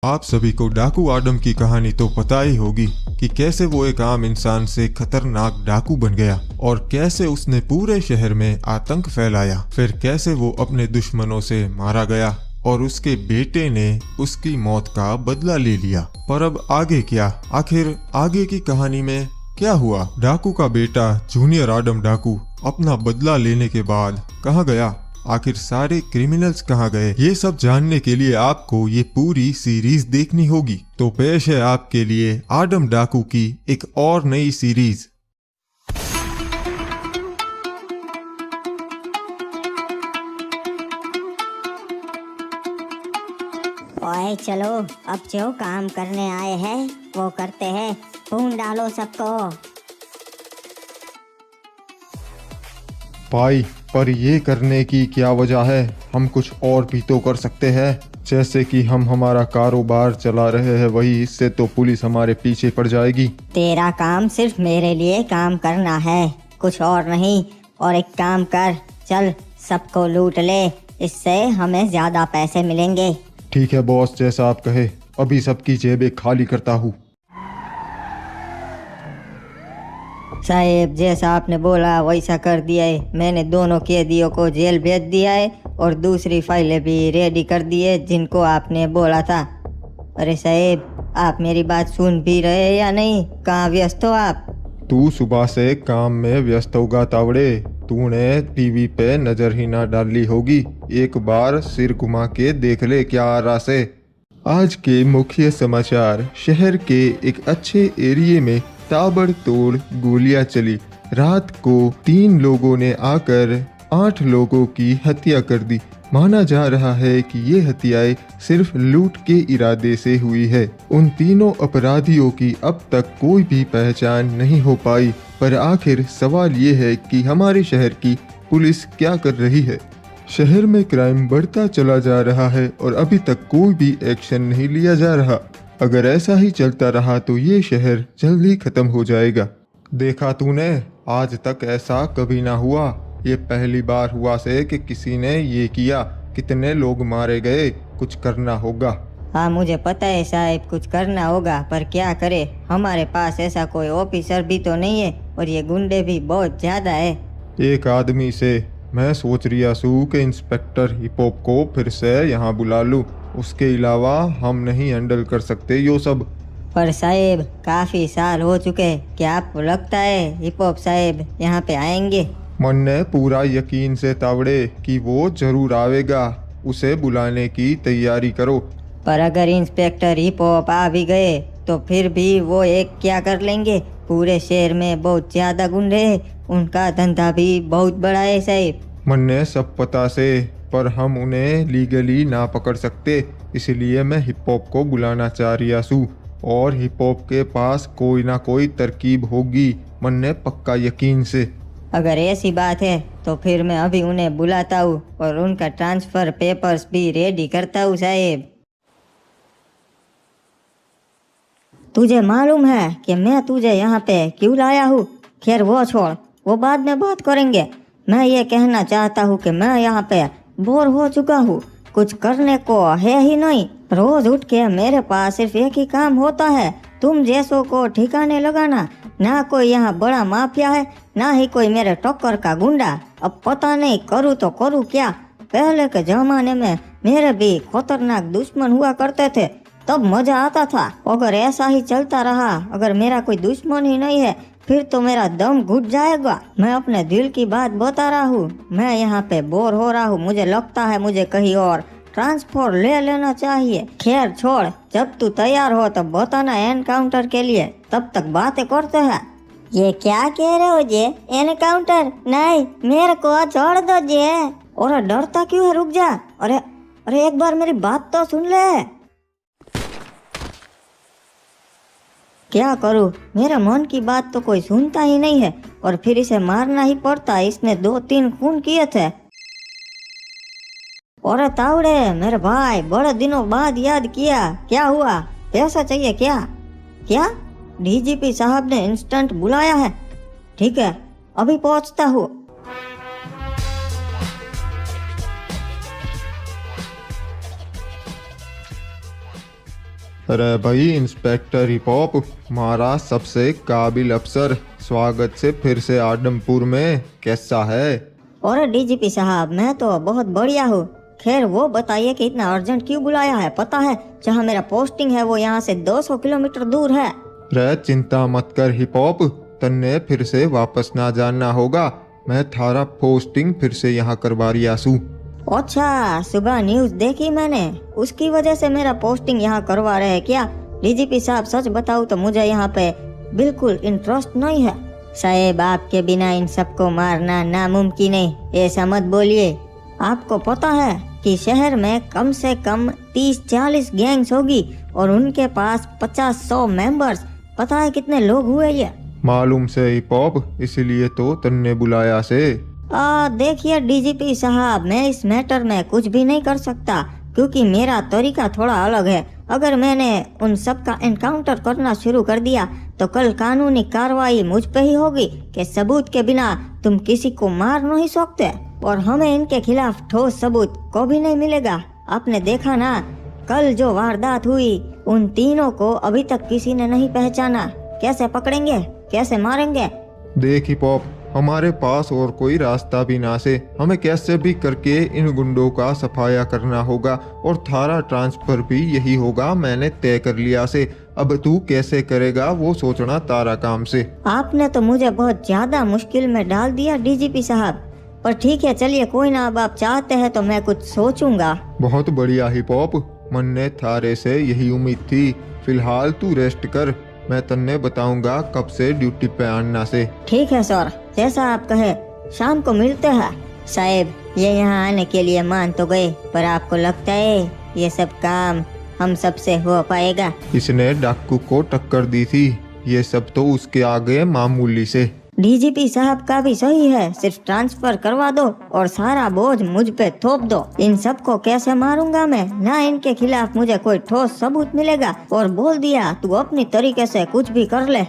आप सभी को डाकू आदम की कहानी तो पता ही होगी कि कैसे वो एक आम इंसान से खतरनाक डाकू बन गया और कैसे उसने पूरे शहर में आतंक फैलाया। फिर कैसे वो अपने दुश्मनों से मारा गया और उसके बेटे ने उसकी मौत का बदला ले लिया। पर अब आगे क्या? आखिर आगे की कहानी में क्या हुआ? डाकू का बेटा जूनियर आदम डाकू अपना बदला लेने के बाद कहाँ गया? आखिर सारे क्रिमिनल्स कहाँ गए? ये सब जानने के लिए आपको ये पूरी सीरीज देखनी होगी। तो पेश है आपके लिए आदम डाकू की एक और नई सीरीज। ओए चलो, अब जो काम करने आए हैं वो करते हैं। खून डालो सबको। भाई, पर ये करने की क्या वजह है? हम कुछ और भी तो कर सकते हैं। जैसे कि हम हमारा कारोबार चला रहे हैं, वही इससे तो पुलिस हमारे पीछे पड़ जाएगी। तेरा काम सिर्फ मेरे लिए काम करना है, कुछ और नहीं। और एक काम कर, चल सबको लूट ले, इससे हमें ज्यादा पैसे मिलेंगे। ठीक है बॉस, जैसा आप कहे। अभी सबकी जेबें खाली करता हूँ। साहेब, जैसा आपने बोला वैसा कर दिया है। मैंने दोनों कैदियों को जेल भेज दिया है और दूसरी फाइलें भी रेडी कर दी है जिनको आपने बोला था। अरे साहेब, आप मेरी बात सुन भी रहे हैं या नहीं? कहाँ व्यस्त हो आप? तू सुबह से काम में व्यस्त होगा तावड़े। तूने टीवी पे नजर ही ना डाली होगी। एक बार सिर घुमा के देख ले क्या आ रहा से। आज के मुख्य समाचार। शहर के एक अच्छे एरिया में ताबड़तोड़ गोलियां चली। रात को 3 लोगों ने आकर 8 लोगों की हत्या कर दी। माना जा रहा है कि ये हत्याएं सिर्फ लूट के इरादे से हुई है। उन तीनों अपराधियों की अब तक कोई भी पहचान नहीं हो पाई। पर आखिर सवाल ये है कि हमारे शहर की पुलिस क्या कर रही है? शहर में क्राइम बढ़ता चला जा रहा है और अभी तक कोई भी एक्शन नहीं लिया जा रहा। अगर ऐसा ही चलता रहा तो ये शहर जल्द ही खत्म हो जाएगा। देखा तूने, आज तक ऐसा कभी ना हुआ। ये पहली बार हुआ से कि किसी ने ये किया। कितने लोग मारे गए। कुछ करना होगा। हाँ, मुझे पता है साहब, कुछ करना होगा, पर क्या करे? हमारे पास ऐसा कोई ऑफिसर भी तो नहीं है और ये गुंडे भी बहुत ज्यादा है। एक आदमी से मैं सोच रिया सू के इंस्पेक्टर हिपॉप को फिर से यहाँ बुला लूं। उसके अलावा हम नहीं हैंडल कर सकते यो सब। पर साहेब, काफी साल हो चुके। क्या आपको लगता है हिपॉप साहेब यहाँ पे आएंगे? मन ने पूरा यकीन से तावड़े कि वो जरूर आवेगा। उसे बुलाने की तैयारी करो। पर अगर इंस्पेक्टर हिपॉप आ भी गए तो फिर भी वो एक क्या कर लेंगे? पूरे शहर में बहुत ज्यादा गुंडे हैं, उनका धंधा भी बहुत बड़ा है साहब। मन ने सब पता से, पर हम उन्हें लीगली ना पकड़ सकते। इसलिए मैं हिपहॉप को बुलाना चाह रिया सू और हिपहॉप के पास कोई ना कोई तरकीब होगी। मन ने पक्का यकीन से। अगर ऐसी बात है तो फिर मैं अभी उन्हें बुलाता हूँ और उनका ट्रांसफर पेपर्स भी रेडी करता हूँ साहेब। तुझे मालूम है कि मैं तुझे यहाँ पे क्यों लाया हूँ? खैर वो छोड़, वो बाद में बात करेंगे। मैं ये कहना चाहता हूँ कि मैं यहाँ पे बोर हो चुका हूँ। कुछ करने को है ही नहीं। रोज उठ के मेरे पास सिर्फ एक ही काम होता है, तुम जैसों को ठिकाने लगाना। ना कोई यहाँ बड़ा माफिया है, ना ही कोई मेरे टक्कर का गुंडा। अब पता नहीं करूँ तो करूँ क्या। पहले के जमाने में मेरे भी खतरनाक दुश्मन हुआ करते थे, तब मजा आता था। अगर ऐसा ही चलता रहा, अगर मेरा कोई दुश्मन ही नहीं है, फिर तो मेरा दम घुट जाएगा। मैं अपने दिल की बात बता रहा हूँ। मैं यहाँ पे बोर हो रहा हूँ। मुझे लगता है मुझे कहीं और ट्रांसफर ले लेना चाहिए। खैर छोड़, जब तू तैयार हो तब बताना एनकाउंटर के लिए। तब तक बातें करते हैं। ये क्या कह रहे हो जे? एनकाउंटर नहीं, मेरे को छोड़ दो जे। और डरता क्यों है? रुक जा। अरे अरे, एक बार मेरी बात तो सुन ले। क्या करूं? मेरे मन की बात तो कोई सुनता ही नहीं है और फिर इसे मारना ही पड़ता। इसने 2-3 खून किए थे। और तावड़े मेरे भाई, बड़े दिनों बाद याद किया। क्या हुआ? पैसा चाहिए क्या? क्या? डीजीपी साहब ने इंस्टेंट बुलाया है। ठीक है, अभी पहुंचता हूँ। अरे भाई इंस्पेक्टर हिप हॉप, हमारा सबसे काबिल अफसर, स्वागत से फिर से आदमपुर में। कैसा है? और डीजीपी साहब, मैं तो बहुत बढ़िया हूँ। खैर वो बताइए कि इतना अर्जेंट क्यों बुलाया है? पता है जहाँ मेरा पोस्टिंग है वो यहाँ से 200 किलोमीटर दूर है। रे चिंता मत कर हिप हॉप, तन्ने फिर से वापस ना जाना होगा। मैं थारा पोस्टिंग फिर से यहाँ करवा रियासू। अच्छा, सुबह न्यूज़ देखी मैंने, उसकी वजह से मेरा पोस्टिंग यहाँ करवा रहे हैं क्या? डीजीपी साहब सच बताऊँ तो मुझे यहाँ पे बिल्कुल इंटरेस्ट नहीं है। साहेब, आपके बिना इन सबको मारना नामुमकिन है, ऐसा मत बोलिए। आपको पता है कि शहर में कम से कम 30-40 गैंग्स होगी और उनके पास 50-100 मेंबर्स। पता है कितने लोग हुए ये? मालूम से हिप हॉप, इसलिए तो तन्ने बुलाया से। देखिए डीजीपी साहब, मैं इस मैटर में कुछ भी नहीं कर सकता क्योंकि मेरा तरीका थोड़ा अलग है। अगर मैंने उन सब का एनकाउंटर करना शुरू कर दिया तो कल कानूनी कार्रवाई मुझ पे ही होगी कि सबूत के बिना तुम किसी को मार नहीं सकते, और हमें इनके खिलाफ ठोस सबूत को भी नहीं मिलेगा। आपने देखा ना, कल जो वारदात हुई उन तीनों को अभी तक किसी ने नहीं पहचाना। कैसे पकड़ेंगे, कैसे मारेंगे? देख हिप हॉप, हमारे पास और कोई रास्ता भी ना से, हमें कैसे भी करके इन गुंडों का सफाया करना होगा और थारा ट्रांसफर भी यही होगा, मैंने तय कर लिया से। अब तू कैसे करेगा वो सोचना तारा काम से। आपने तो मुझे बहुत ज्यादा मुश्किल में डाल दिया डीजीपी साहब, पर ठीक है, चलिए कोई ना, अब आप चाहते हैं तो मैं कुछ सोचूंगा। बहुत बढ़िया हिप हॉप, मन ने थारे से यही उम्मीद थी। फिलहाल तू रेस्ट कर, मैं तन्ने बताऊंगा कब से ड्यूटी पे आना से। ठीक है सर, जैसा आप कहे, शाम को मिलते हैं। साहब, ये यहाँ आने के लिए मान तो गए, पर आपको लगता है ये सब काम हम सबसे हो पाएगा? इसने डाकू को टक्कर दी थी, ये सब तो उसके आगे मामूली से। डीजीपी साहब का भी सही है, सिर्फ ट्रांसफर करवा दो और सारा बोझ मुझ पे थोप दो। इन सबको कैसे मारूंगा मैं? ना इनके खिलाफ मुझे कोई ठोस सबूत मिलेगा, और बोल दिया तू अपनी तरीके से कुछ भी कर ले।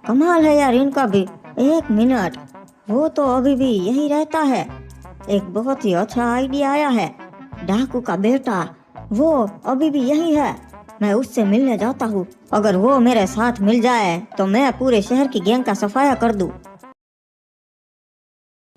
कमाल है यार इनका भी। एक मिनट, वो तो अभी भी यही रहता है। एक बहुत ही अच्छा आइडिया आया है, डाकू का बेटा वो अभी भी यही है। मैं उससे मिलने जाता हूँ, अगर वो मेरे साथ मिल जाए तो मैं पूरे शहर की गैंग का सफाया कर दूँ।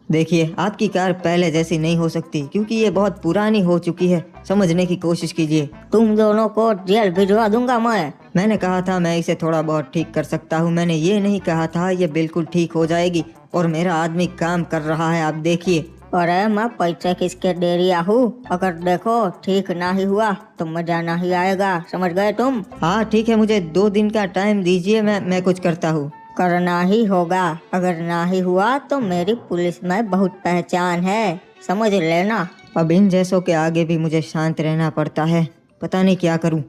देखिए, आपकी कार पहले जैसी नहीं हो सकती क्योंकि ये बहुत पुरानी हो चुकी है। समझने की कोशिश कीजिए। तुम दोनों को जेल भिजवा दूंगा मैंने कहा था मैं इसे थोड़ा बहुत ठीक कर सकता हूँ, मैंने ये नहीं कहा था ये बिल्कुल ठीक हो जाएगी। और मेरा आदमी काम कर रहा है, आप देखिए। अरे मैं पैसे किसके दे रहा हूँ? अगर देखो ठीक ना ही हुआ तो मजा नहीं आएगा, समझ गए तुम? हाँ ठीक है, मुझे 2 दिन का टाइम दीजिए, मैं कुछ करता हूँ। करना ही होगा, अगर ना ही हुआ तो मेरी पुलिस में बहुत पहचान है, समझ लेना। अब इन जैसों के आगे भी मुझे शांत रहना पड़ता है, पता नहीं क्या करूं।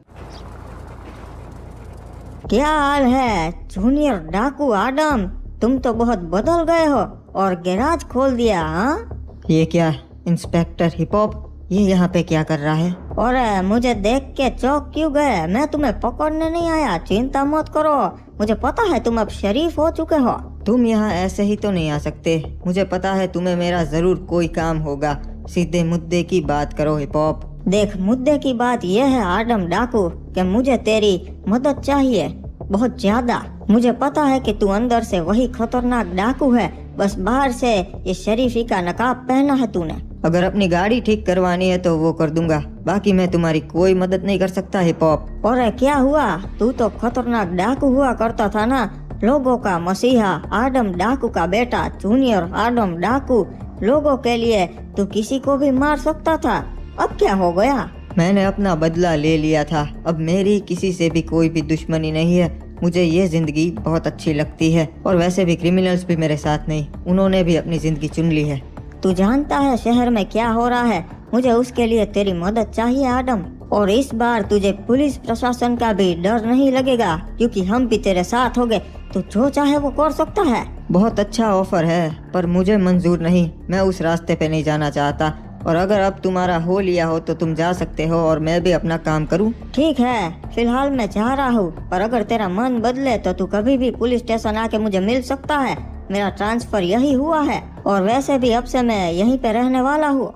क्या हाल है जूनियर डाकू आदम? तुम तो बहुत बदल गए हो और गैराज खोल दिया। हाँ, ये क्या इंस्पेक्टर हिप हॉप, ये यहाँ पे क्या कर रहा है? और मुझे देख के चौंक क्यों गए? मैं तुम्हें पकड़ने नहीं आया, चिंता मत करो, मुझे पता है तुम अब शरीफ हो चुके हो। तुम यहाँ ऐसे ही तो नहीं आ सकते, मुझे पता है तुम्हें मेरा जरूर कोई काम होगा। सीधे मुद्दे की बात करो हिप हॉप। देख, मुद्दे की बात यह है आदम डाकू कि मुझे तेरी मदद चाहिए, बहुत ज्यादा। मुझे पता है कि तू अंदर से वही खतरनाक डाकू है, बस बाहर से ये शरीफी का नकाब पहना है तूने। अगर अपनी गाड़ी ठीक करवानी है तो वो कर दूंगा, बाकी मैं तुम्हारी कोई मदद नहीं कर सकता हिप हॉप। और क्या हुआ? तू तो खतरनाक डाकू हुआ करता था ना, लोगों का मसीहा, आदम डाकू का बेटा, जूनियर आदम डाकू। लोगों के लिए तू किसी को भी मार सकता था, अब क्या हो गया? मैंने अपना बदला ले लिया था, अब मेरी किसी से भी कोई भी दुश्मनी नहीं है। मुझे ये जिंदगी बहुत अच्छी लगती है, और वैसे भी क्रिमिनल्स भी मेरे साथ नहीं, उन्होंने भी अपनी जिंदगी चुन ली है। तू जानता है शहर में क्या हो रहा है, मुझे उसके लिए तेरी मदद चाहिए आदम। और इस बार तुझे पुलिस प्रशासन का भी डर नहीं लगेगा क्योंकि हम भी तेरे साथ हो गए, तू जो चाहे वो कर सकता है। बहुत अच्छा ऑफर है, पर मुझे मंजूर नहीं, मैं उस रास्ते पे नहीं जाना चाहता। और अगर अब तुम्हारा हो लिया हो तो तुम जा सकते हो और मैं भी अपना काम करूं। ठीक है, फिलहाल मैं जा रहा हूँ, पर अगर तेरा मन बदले तो तू कभी भी पुलिस स्टेशन आके मुझे मिल सकता है। मेरा ट्रांसफर यही हुआ है और वैसे भी अब से मैं यहीं पे रहने वाला हूँ।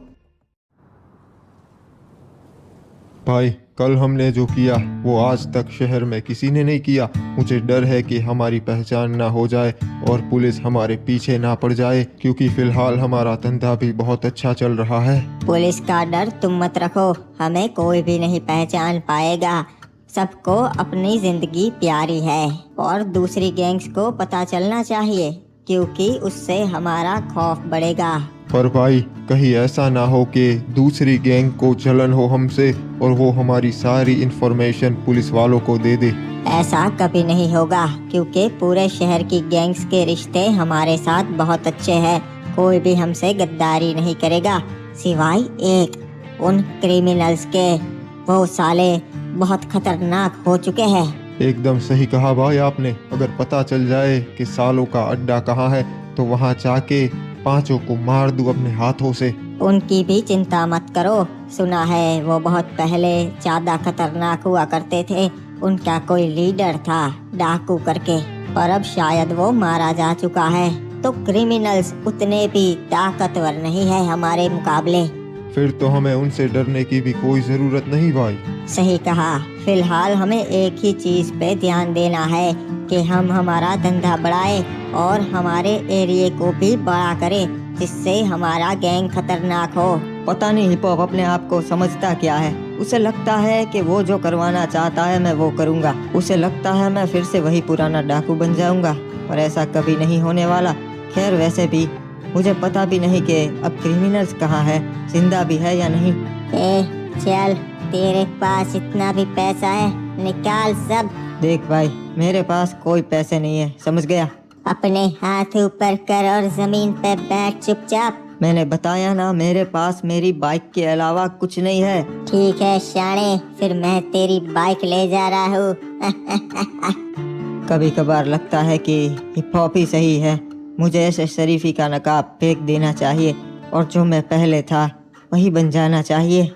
भाई कल हमने जो किया वो आज तक शहर में किसी ने नहीं किया। मुझे डर है कि हमारी पहचान ना हो जाए और पुलिस हमारे पीछे ना पड़ जाए, क्योंकि फिलहाल हमारा धंधा भी बहुत अच्छा चल रहा है। पुलिस का डर तुम मत रखो, हमें कोई भी नहीं पहचान पाएगा। सबको अपनी जिंदगी प्यारी है और दूसरी गैंग्स को पता चलना चाहिए, क्योंकि उससे हमारा खौफ बढ़ेगा। पर भाई कहीं ऐसा ना हो कि दूसरी गैंग को जलन हो हमसे और वो हमारी सारी इंफॉर्मेशन पुलिस वालों को दे दे। ऐसा कभी नहीं होगा, क्योंकि पूरे शहर की गैंग्स के रिश्ते हमारे साथ बहुत अच्छे हैं। कोई भी हमसे गद्दारी नहीं करेगा, सिवाय एक उन क्रिमिनल्स के। वो साले बहुत खतरनाक हो चुके हैं। एकदम सही कहा भाई आपने। अगर पता चल जाए कि सालों का अड्डा कहाँ है तो वहाँ जाके पांचों को मार दूं अपने हाथों से। उनकी भी चिंता मत करो, सुना है वो बहुत पहले ज्यादा खतरनाक हुआ करते थे। उनका कोई लीडर था डाकू करके, पर अब शायद वो मारा जा चुका है। तो क्रिमिनल्स उतने भी ताकतवर नहीं है हमारे मुकाबले। फिर तो हमें उनसे डरने की भी कोई जरूरत नहीं भाई। सही कहा। फिलहाल हमें एक ही चीज पे ध्यान देना है कि हम हमारा धंधा बढ़ाए और हमारे एरिया को भी बड़ा करें, जिससे हमारा गैंग खतरनाक हो। पता नहीं हिप हॉप अपने आप को समझता क्या है। उसे लगता है कि वो जो करवाना चाहता है मैं वो करूँगा। उसे लगता है मैं फिर से वही पुराना डाकू बन जाऊँगा, पर ऐसा कभी नहीं होने वाला। खैर वैसे भी मुझे पता भी नहीं कि अब क्रिमिनल्स कहाँ है, जिंदा भी है या नहीं। चल, तेरे पास इतना भी पैसा है, निकाल सब। देख भाई, मेरे पास कोई पैसे नहीं है, समझ गया? अपने हाथ ऊपर कर और जमीन पे बैठ चुपचाप। मैंने बताया ना, मेरे पास मेरी बाइक के अलावा कुछ नहीं है। ठीक है शाणे, फिर मैं तेरी बाइक ले जा रहा हूँ। कभी कभार लगता है कि हिप हॉप ही सही है। मुझे ऐसे शरीफी का नकाब फेंक देना चाहिए और जो मैं पहले था वही बन जाना चाहिए।